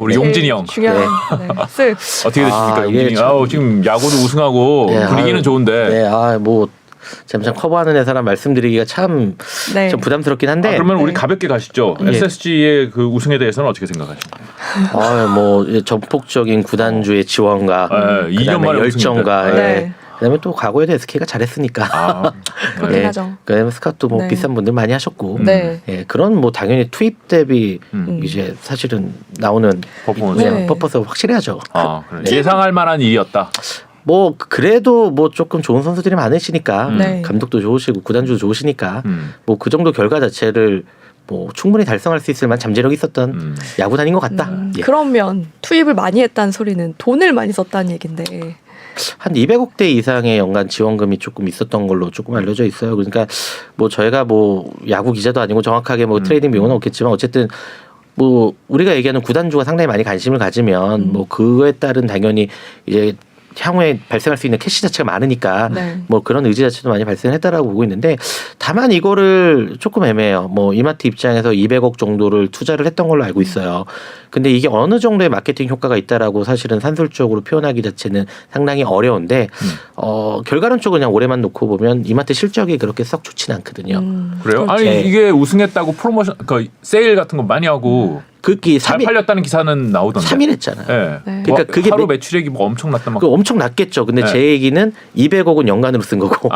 우리 용진이 형. 중요한 쓱. 어떻게 되십니까, 용진이? 참... 지금 야구도 우승하고 분위기는 좋은데. 네, 뭐 잠깐 커버하는 회사란 말씀드리기가 참 부담스럽긴 한데. 그러면 우리 가볍게 가시죠. SSG의 그 우승에 대해서는 어떻게 생각하십니까? 뭐 전폭적인 구단주의 지원과 2년 만에 열정과 그다음에 또 과거에도 SK가 잘했으니까. 그렇긴 하죠. 그다음에 스카우트 뭐 비싼 분들 많이 하셨고. 그런 뭐 당연히 투입 대비 이제 사실은 나오는 퍼포먼스가 확실해야죠. 예상할 만한 일이었다. 뭐 그래도 뭐 조금 좋은 선수들이 많으시니까 감독도 좋으시고 구단주도 좋으시니까 뭐 그 정도 결과 자체를 뭐 충분히 달성할 수 있을 만한 잠재력이 있었던 야구단인 것 같다. 그러면 투입을 많이 했다는 소리는 돈을 많이 썼다는 얘긴데. 한 200억 대 이상의 연간 지원금이 조금 있었던 걸로 조금 알려져 있어요. 그러니까 뭐 저희가 뭐 야구 기자도 아니고 정확하게 뭐 트레이딩 비용은 없겠지만 어쨌든 뭐 우리가 얘기하는 구단주가 상당히 많이 관심을 가지면 뭐 그거에 따른 당연히 이제 향후에 발생할 수 있는 캐시 자체가 많으니까 뭐 그런 의지 자체도 많이 발생했다라고 보고 있는데 다만 이거를 조금 애매해요. 뭐 이마트 입장에서 200억 정도를 투자를 했던 걸로 알고 있어요. 근데 이게 어느 정도의 마케팅 효과가 있다라고 사실은 산술적으로 표현하기 자체는 상당히 어려운데 결과론적으로 그냥 올해만 놓고 보면 이마트 실적이 그렇게 썩 좋지는 않거든요. 그래요? 아니 이게 우승했다고 프로모션 그러니까 세일 같은 거 많이 하고 잘 팔렸다는 기사는 나오던데. 3일 했잖아요. 그러니까 그게 하루 매출액이 뭐 엄청났단 말이에요. 엄청 낮겠죠. 근데 제 얘기는 200억은 연간으로 쓴 거고.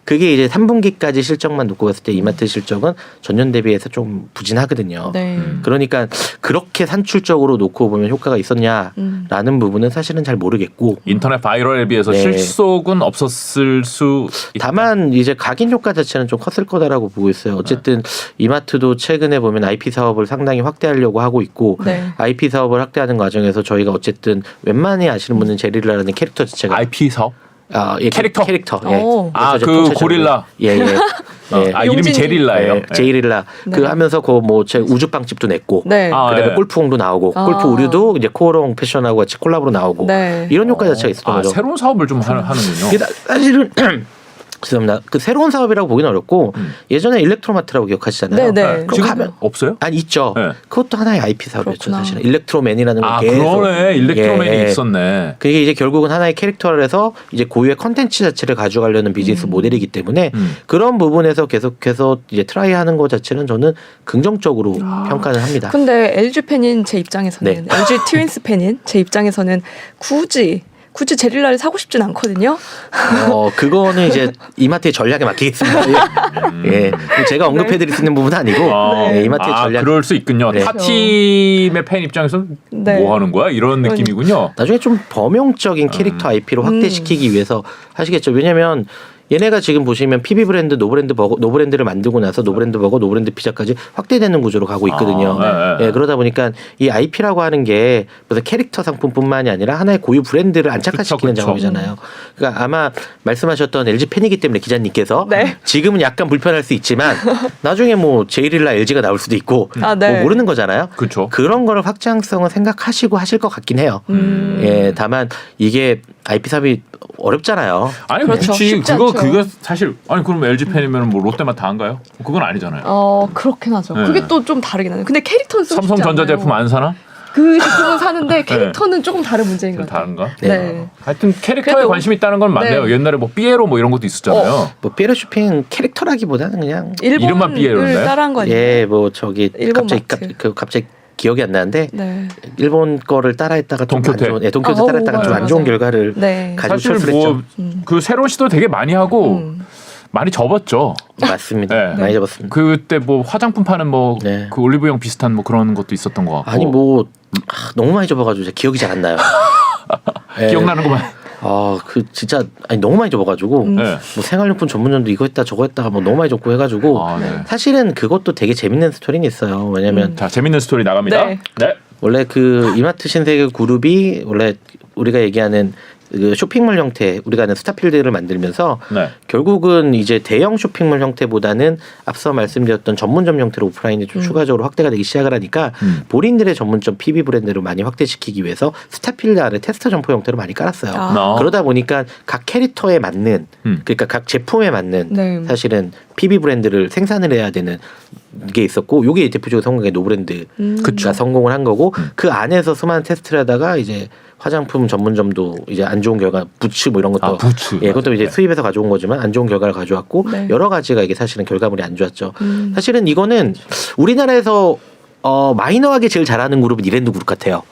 그게 이제 3분기까지 실적만 놓고 봤을 때 이마트 실적은 전년 대비해서 좀 부진하거든요. 그러니까 그렇게 산출적으로 놓고 보면 효과가 있었냐라는 부분은 사실은 잘 모르겠고. 인터넷 바이럴에 비해서 실속은 없었을 수 있다. 다만 이제 각인 효과 자체는 좀 컸을 거다라고 보고 있어요. 어쨌든 이마트도 최근에 보면 IP 사업을 상당히 확대하려고 하고 있고 IP 사업을 확대하는 과정에서 저희가 어쨌든 웬만히 아시는 분은 제릴라라는 캐릭터 자체가 IP 사업? 캐릭터. 그 고릴라. 이름이 제릴라예요. 제릴라. 그 하면서 뭐 제 우주빵집도 냈고, 그다음에 골프공도 나오고, 골프 우류도 이제 코오롱 패션하고 같이 콜라보로 나오고 이런 효과 자체가 있었던 거죠. 새로운 사업을 좀 하는군요. 사실은. 죄송합니다. 그 새로운 사업이라고 보기는 어렵고 예전에 일렉트로마트라고 기억하시잖아요. 지금 가면 없어요? 아니 있죠. 그것도 하나의 IP 사업이었죠. 사실은 일렉트로맨이라는 거 계속. 그러네. 일렉트로맨이 있었네. 그게 이제 결국은 하나의 캐릭터를 해서 이제 고유의 컨텐츠 자체를 가져가려는 비즈니스 모델이기 때문에 그런 부분에서 계속해서 이제 트라이하는 것 자체는 저는 긍정적으로 평가를 합니다. 근데 LG 팬인 제 입장에서는 LG 트윈스 팬인 제 입장에서는 굳이 제릴라를 사고 싶진 않거든요. 그거는 이제 이마트의 전략에 맡기겠습니다. 제가 언급해드릴 수 있는 부분은 아니고 이마트의 전략. 그럴 수 있군요. 타팀의 팬 입장에서는 뭐 하는 거야? 이런 느낌이군요. 나중에 좀 범용적인 캐릭터 IP로 확대시키기 위해서 하시겠죠. 왜냐하면 얘네가 지금 보시면 PB 브랜드, 노브랜드 버거, 노브랜드를 만들고 나서 노브랜드 버거, 노브랜드 피자까지 확대되는 구조로 가고 있거든요. 그러다 보니까 이 IP라고 하는 게 무슨 캐릭터 상품뿐만이 아니라 하나의 고유 브랜드를 안착화시키는 작업이잖아요. 그러니까 아마 말씀하셨던 LG 팬이기 때문에 기자님께서 지금은 약간 불편할 수 있지만 나중에 뭐 제일일라 LG가 나올 수도 있고 뭐 모르는 거잖아요. 그런 거를 확장성을 생각하시고 하실 것 같긴 해요. 다만 이게 IP 사업이 어렵잖아요. 아니 그렇지. 그거 사실 그럼 LG 팬이면 뭐 롯데마트 안 가요? 그건 아니잖아요. 그렇긴 하죠. 그게 또 좀 다르긴 하네요. 근데 캐릭터는 삼성전자 제품 안 사나? 그 제품은 사는데 캐릭터는 조금 다른 문제인 것 같아요. 다른가? 하여튼 캐릭터에 관심이 있다는 건 맞네요. 옛날에 뭐 삐에로 뭐 이런 것도 있었잖아요. 뭐 삐에로 쇼핑 캐릭터라기보다는 그냥 이름만 삐에로인가요? 따라한 거 아니에요? 뭐 저기 갑자기 기억이 안 나는데 일본 거를 따라했다가 동쿄테 따라했다가 좀 안 좋은 결과를 가지고 출출했죠. 그 새로운 시도 되게 많이 하고 많이 접었죠. 맞습니다. 많이 접었습니다. 그때 뭐 화장품 파는 뭐 그 올리브영 비슷한 뭐 그런 것도 있었던 것 같고. 아니 뭐 너무 많이 접어가지고 기억이 잘 안 나요. 기억나는구만. 진짜 너무 많이 접어가지고 뭐 생활용품 전문점도 이거 했다 저거 했다가 뭐 너무 많이 접고 해가지고 사실은 그것도 되게 재밌는 스토리는 있어요. 왜냐면 자 재밌는 스토리 나갑니다. 원래 그 이마트 신세계 그룹이 원래 우리가 얘기하는 그 쇼핑몰 형태 우리가 아는 스타필드를 만들면서 네. 결국은 이제 대형 쇼핑몰 형태보다는 앞서 말씀드렸던 전문점 형태로 오프라인이 좀 추가적으로 확대가 되기 시작을 하니까 본인들의 전문점 PB 브랜드를 많이 확대시키기 위해서 스타필드 안에 테스터 점포 형태로 많이 깔았어요. 아. 그러다 보니까 각 캐릭터에 맞는 그러니까 각 제품에 맞는 네. 사실은 PB 브랜드를 생산을 해야 되는 게 있었고 요게 대표적으로 성공한 게 노브랜드가 성공을 한 거고 그 안에서 수많은 테스트를 하다가 이제 화장품 전문점도 이제 안 좋은 결과 부츠 뭐 이런 것도 부츠. 예, 그것도 이제 네. 수입해서 가져온 거지만 안 좋은 결과를 가져왔고 네. 여러 가지가 이게 사실은 결과물이 안 좋았죠. 사실은 이거는 우리나라에서 마이너하게 제일 잘하는 그룹은 이랜드 그룹 같아요.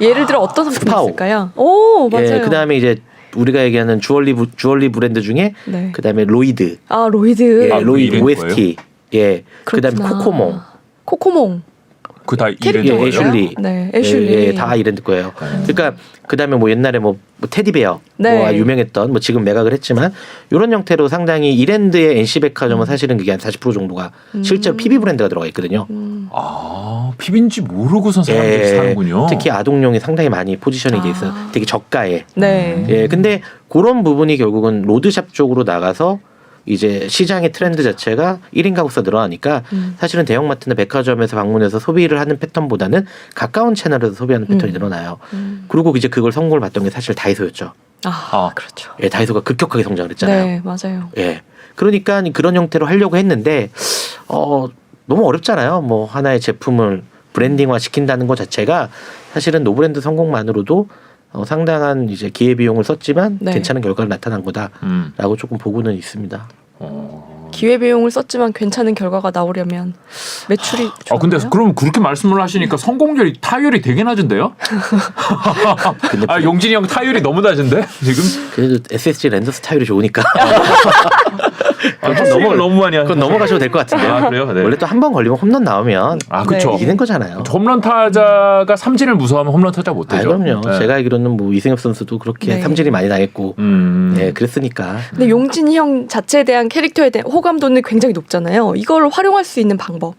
예를 들어 어떤 상품이 스파오. 있을까요? 오 맞아요. 예, 그다음에 이제 우리가 얘기하는 주얼리 브랜드 중에 네. 그다음에 로이드, 아 로이드. 예, 로이드 이름 OST, 예, 그다음에 그렇구나. 코코몽, 코코몽. 그다 캐릭터 이랜드 예, 거예요? 애슐리, 네, 애슐리. 예, 다 이랜드 거예요. 그러니까 그다음에 뭐 옛날에 뭐 테디베어 네. 뭐 유명했던 뭐 지금 매각을 했지만 이런 형태로 상당히 이랜드의 NC백화점은 사실은 그게 한 40% 정도가 실제로 PB 브랜드가 들어가 있거든요. 아, 피빈지 모르고선 사람들이 사는군요. 특히 아동용이 상당히 많이 포지션이 돼 있어요. 되게 저가에. 네. 예, 근데 그런 부분이 결국은 로드샵 쪽으로 나가서 이제 시장의 트렌드 자체가 1인 가구수가 늘어나니까 사실은 대형마트나 백화점에서 방문해서 소비를 하는 패턴보다는 가까운 채널에서 소비하는 패턴이 늘어나요. 그리고 이제 그걸 성공을 봤던 게 사실 다이소였죠. 아 그렇죠. 예, 다이소가 급격하게 성장을 했잖아요. 네 맞아요. 예. 그러니까 그런 형태로 하려고 했는데 너무 어렵잖아요. 뭐 하나의 제품을 브랜딩화 시킨다는 것 자체가 사실은 노브랜드 성공만으로도 상당한 이제 기회 비용을 썼지만 네. 괜찮은 결과가 나타난 거다라고 조금 보고는 있습니다. 기회비용을 썼지만 괜찮은 결과가 나오려면 매출이 좋아요. 근데 그럼 그렇게 말씀을 하시니까 성공률이 타율이 되게 낮은데요? 용진이 형 타율이 너무 낮은데 지금? 그래도 SSG 랜더스 타율이 좋으니까 너무 많이 그건 넘어가셔도 될 것 같은데요. 아, 그래요? 네. 원래 또 한 번 걸리면 홈런 나오면 그렇죠. 네. 이기는 거잖아요. 홈런 타자가 삼진을 무서워하면 홈런 타자 못 되죠. 그럼요. 네. 제가 알기로는 뭐 이승엽 선수도 그렇게 네. 삼진이 많이 나겠고, 네, 그랬으니까. 근데 용진이 형 자체에 대한 캐릭터에 대한 호감도는 굉장히 높잖아요. 이걸 활용할 수 있는 방법,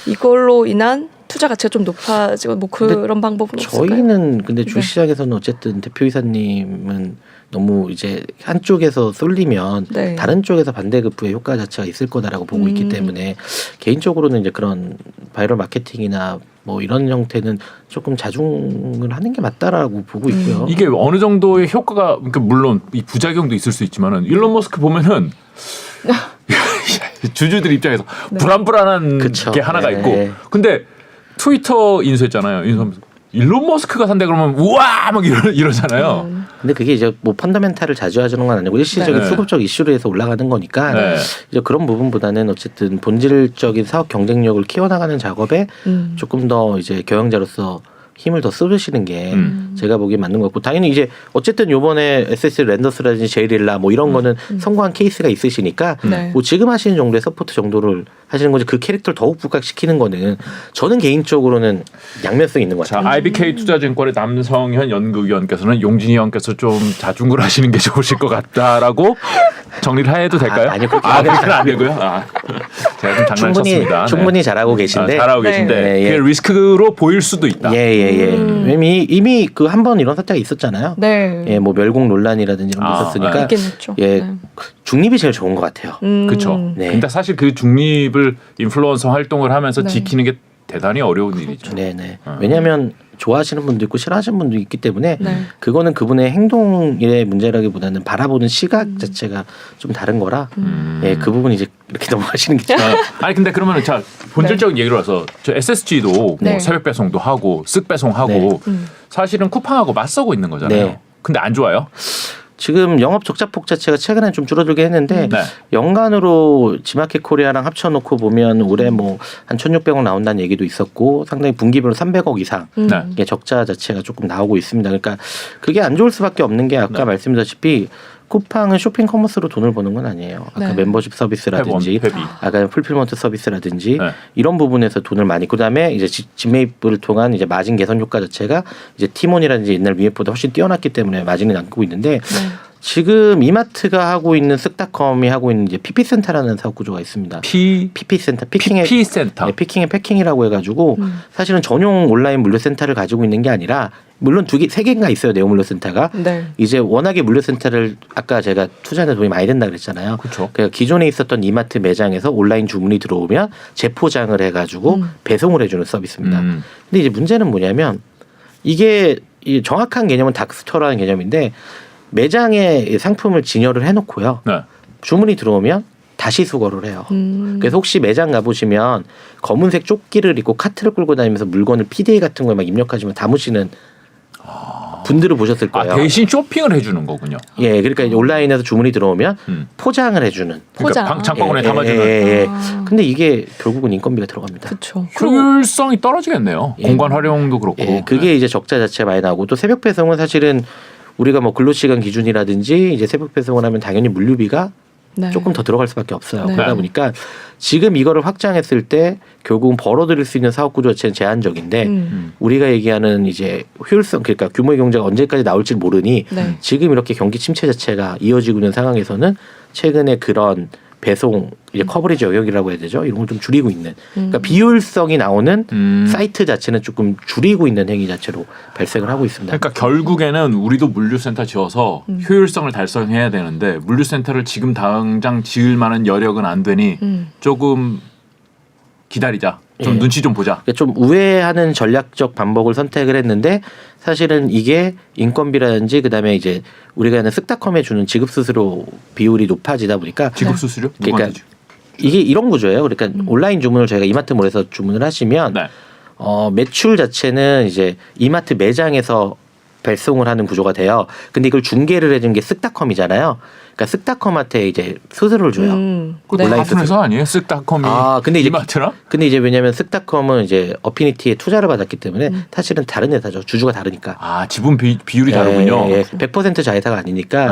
이걸로 인한 투자 가치가 좀 높아지고 뭐 그런 방법은 없을까요? 저희는 근데 네. 주시장에서는 어쨌든 대표이사님은 너무 이제 한쪽에서 쏠리면 네. 다른 쪽에서 반대급부의 효과 자체가 있을 거다라고 보고 있기 때문에 개인적으로는 이제 그런 바이럴 마케팅이나 뭐 이런 형태는 조금 자중을 하는 게 맞다라고 보고 있고요. 이게 어느 정도의 효과가 그러니까 물론 이 부작용도 있을 수 있지만은 일론 머스크 보면은 주주들 입장에서 불안불안한 그쵸. 게 하나가 네. 있고 근데 트위터 인수했잖아요. 인수하면서 일론 머스크가 산다 그러면 우와 막 이러잖아요. 근데 그게 이제 뭐 펀더멘탈을 자주 하자는 건 아니고 일시적인 네. 수급적 이슈로 해서 올라가는 거니까 네. 이제 그런 부분보다는 어쨌든 본질적인 사업 경쟁력을 키워나가는 작업에 조금 더 이제 경영자로서 힘을 더 쏟으시는 게 제가 보기에 맞는 것 같고 당연히 이제 어쨌든 요번에 SSG 랜더스라든지 제이릴라 뭐 이런 거는 성공한 케이스가 있으시니까 네. 뭐 지금 하시는 정도의 서포트 정도를 하시는 거지 그 캐릭터를 더욱 부각시키는 거는 저는 개인적으로는 양면성이 있는 것 자, 같아요. IBK 투자증권의 남성현 연구위원께서는 용진이 형께서 좀 자중을 하시는 게 좋으실 것 같다라고 정리를 해도 될까요? 아니요, 그렇게 그건 안 되고요. 제가 좀 장난쳤습니다. 충분히 잘하고 계신데 잘하고 계신데 네, 예. 그게 리스크로 보일 수도 있다. 예. 이미 그 한 번 이런 사태가 있었잖아요. 네. 예, 뭐 멸공 논란이라든지 이런 게 있었으니까 있긴 했죠. 예, 네. 중립이 제일 좋은 것 같아요. 그렇죠. 네. 근데 사실 그 중립을 인플루언서 활동을 하면서 네. 지키는 게 대단히 어려운 일이죠. 네네. 왜냐하면 좋아하시는 분도 있고 싫어하시는 분도 있기 때문에 네. 그거는 그분의 행동의 문제라기보다는 바라보는 시각 자체가 좀 다른 거라 예, 그 부분 이제 이렇게 넘어가시는 게 좋아요. 아니 근데 그러면은 자 본질적인 얘기로 와서 저 SSG도 네. 뭐 새벽 배송도 하고 쓱 배송하고 네. 사실은 쿠팡하고 맞서고 있는 거잖아요. 네. 근데 안 좋아요? 지금 영업 적자폭 자체가 최근에 좀 줄어들긴 했는데 네. 연간으로 지마켓 코리아랑 합쳐놓고 보면 올해 뭐 한 1,600억 나온다는 얘기도 있었고 상당히 분기별로 300억 이상 네. 이게 적자 자체가 조금 나오고 있습니다. 그러니까 그게 안 좋을 수밖에 없는 게 아까 말씀드렸다시피 쿠팡은 쇼핑 커머스로 돈을 버는 건 아니에요. 아까 네. 멤버십 서비스라든지 회비. 아까 풀필먼트 서비스라든지 네. 이런 부분에서 돈을 많이 그다음에 이제 직매입을 통한 이제 마진 개선 효과 자체가 이제 티몬이라든지 옛날 위앱보다 훨씬 뛰어났기 때문에 마진이 남고 있는데 지금 이마트가 하고 있는 쓱닷컴이 하고 있는 이제 PP센터라는 사업 구조가 있습니다. PP센터 피킹의 PP 센터. 네, 피킹의 패킹이라고 해가지고 사실은 전용 온라인 물류 센터를 가지고 있는 게 아니라 물론 세 개인가 있어요 네오물류센터가. 네. 이제 워낙에 물류센터를 아까 제가 투자하는 돈이 많이 된다 그랬잖아요. 그렇죠. 그러니까 기존에 있었던 이마트 매장에서 온라인 주문이 들어오면 재포장을 해가지고 배송을 해주는 서비스입니다. 근데 이제 문제는 뭐냐면 이게 이 정확한 개념은 다크스토어라는 개념인데 매장에 상품을 진열을 해놓고요. 네. 주문이 들어오면 다시 수거를 해요. 그래서 혹시 매장 가보시면 검은색 조끼를 입고 카트를 끌고 다니면서 물건을 PDA 같은 거에 막 입력하시면 담으시는 분들을 보셨을 거예요. 대신 쇼핑을 해주는 거군요. 예, 그러니까 이제 온라인에서 주문이 들어오면 포장을 해주는. 포장. 그러니까 장바구니에 예, 담아주는. 예. 아. 근데 이게 결국은 인건비가 들어갑니다. 그렇죠. 효율성이 떨어지겠네요. 예. 공간 활용도 그렇고. 예, 그게 이제 적자 자체가 많이 나오고 또 새벽 배송은 사실은 우리가 뭐 근로시간 기준이라든지 이제 새벽 배송을 하면 당연히 물류비가 네. 조금 더 들어갈 수밖에 없어요. 네. 그러다 보니까 지금 이거를 확장했을 때 결국은 벌어들일 수 있는 사업 구조 자체는 제한적인데 우리가 얘기하는 이제 효율성 그러니까 규모의 경제가 언제까지 나올지 모르니 네. 지금 이렇게 경기 침체 자체가 이어지고 있는 상황에서는 최근에 그런 배송 이제 커버리지 영역이라고 해야 되죠. 이런 걸 좀 줄이고 있는. 그러니까 비효율성이 나오는 사이트 자체는 조금 줄이고 있는 행위 자체로 발생을 하고 있습니다. 그러니까 결국에는 우리도 물류센터 지어서 효율성을 달성해야 되는데 물류센터를 지금 당장 지을 만한 여력은 안 되니 조금 기다리자. 좀 예. 눈치 좀 보자. 그러니까 좀 우회하는 전략적 방법을 선택을 했는데 사실은 이게 인건비라든지 그다음에 이제 우리가 하는 쓱닷컴에 주는 지급 수수료 비율이 높아지다 보니까 지급 수수료? 그러니까 누구한테 주? 이게 이런 구조예요. 그러니까 온라인 주문을 저희가 이마트몰에서 주문을 하시면 네. 매출 자체는 이제 이마트 매장에서 발송을 하는 구조가 돼요. 근데 이걸 중개를 해준 게 쓱닷컴이잖아요. 그러니까 쓱닷컴한테 이제 수수료를 줘요. 그거 다 온라인 같은 회사 아니에요? 쓱닷컴이 근데 이제 이마트랑? 근데 이제 왜냐하면 쓱닷컴은 이제 어피니티에 투자를 받았기 때문에 사실은 다른 회사죠. 주주가 다르니까. 아 지분 비율이 다르군요. 예, 100% 자회사가 아니니까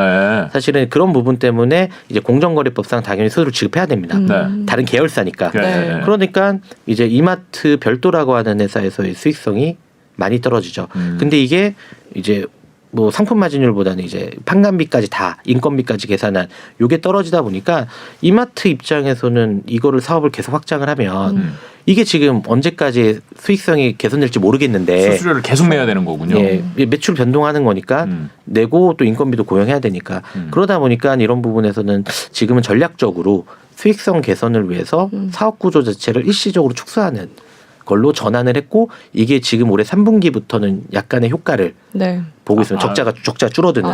네. 사실은 그런 부분 때문에 이제 공정거래법상 당연히 수수료 지급해야 됩니다. 네. 다른 계열사니까. 네. 그러니까 이제 이마트 별도라고 하는 회사에서의 수익성이 많이 떨어지죠. 근데 이게 이제 뭐 상품 마진율보다는 이제 판관비까지 다 인건비까지 계산한 요게 떨어지다 보니까 이마트 입장에서는 이거를 사업을 계속 확장을 하면 이게 지금 언제까지 수익성이 개선될지 모르겠는데 수수료를 계속 내야 되는 거군요. 예, 매출 변동하는 거니까 내고 또 인건비도 고용해야 되니까 그러다 보니까 이런 부분에서는 지금은 전략적으로 수익성 개선을 위해서 사업 구조 자체를 일시적으로 축소하는 걸로 전환을 했고 이게 지금 올해 3분기부터는 약간의 효과를 네. 보고 있으면 적자 줄어드는.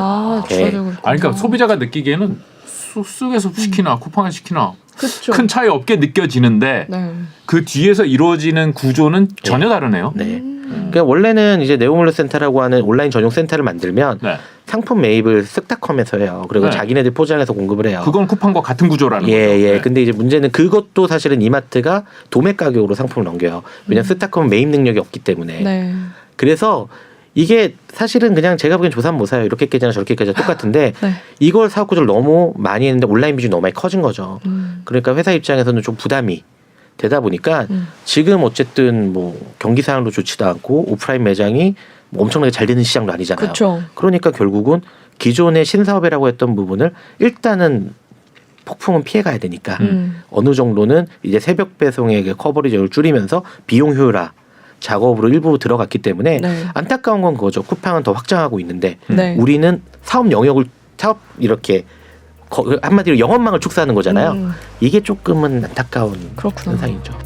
예. 줄어들고 있구나. 아니, 그러니까 소비자가 느끼기에는 쑥에서 시키나 쿠팡에 시키나 그렇죠. 큰 차이 없게 느껴지는데 네. 그 뒤에서 이루어지는 구조는 전혀 다르네요. 네. 그러니까 원래는 이제 네오물류센터라고 하는 온라인 전용 센터를 만들면 네. 상품 매입을 쓱닷컴에서 해요. 그리고 네. 자기네들 포장해서 공급을 해요. 그건 쿠팡과 같은 구조라는 거죠. 예. 네. 근데 이제 문제는 그것도 사실은 이마트가 도매 가격으로 상품을 넘겨요. 왜냐하면 쓱닷컴은 매입 능력이 없기 때문에. 네. 그래서 이게 사실은 그냥 제가 보기엔 조삼모사예요. 이렇게 깨잖아 저렇게 깨잖아 똑같은데 네. 이걸 사업 구조를 너무 많이 했는데 온라인 비중이 너무 많이 커진 거죠. 그러니까 회사 입장에서는 좀 부담이 되다 보니까 지금 어쨌든 뭐 경기 상황도 좋지도 않고 오프라인 매장이 뭐 엄청나게 잘 되는 시장도 아니잖아요. 그렇죠. 그러니까 결국은 기존의 신사업이라고 했던 부분을 일단은 폭풍은 피해가야 되니까 어느 정도는 이제 새벽 배송의 그 커버리지를 줄이면서 비용 효율화 작업으로 일부 들어갔기 때문에 네. 안타까운 건 그거죠. 쿠팡은 더 확장하고 있는데 네. 우리는 사업 영역을 이렇게 한마디로 영업망을 축소하는 거잖아요. 이게 조금은 안타까운 그렇구나. 현상이죠.